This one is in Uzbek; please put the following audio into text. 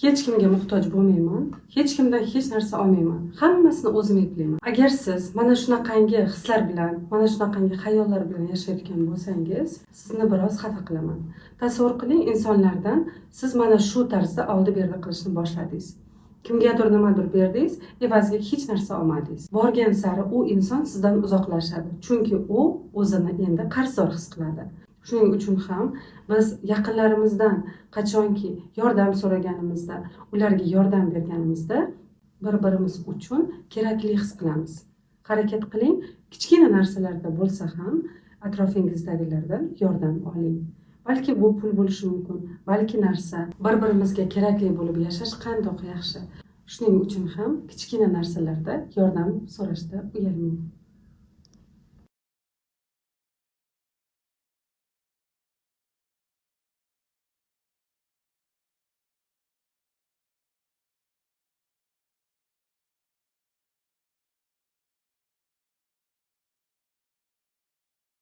hech kimga muhtoj bo'lmayman, hech kimdan hech narsa olmayman, hammasini o'zim eplayman. Agar siz mana shunaqangi hislar bilan, mana shunaqangi xayollar bilan yashayotgan bo'lsangiz, sizni biroz xafa qilaman. Tasavvur qiling, insonlardan siz mana shu tarzda oldi-berdi qilishni boshladingiz. Kimgadir nimadir berdingiz, evaziga hech narsa olmadingiz. Borgan sari u inson sizdan uzoqlashadi, chunki u o'zini endi qarzdor his qiladi. Shuning uchun ham biz yaqinlarimizdan qachonki yordam so'raganimizda, ularga yordam berganimizda bir-birimiz uchun kerakli his qilamiz. Harakat qiling, kichkina narsalarda bo'lsa ham atrofingizdagilardan yordam oling. Balki bu pul bo'lishi mumkin, balki narsa. Bir-birimizga kerakli bo'lib yashash qandoq yaxshi. Shuning uchun ham kichkina narsalarda yordam so'rashda uyalmang.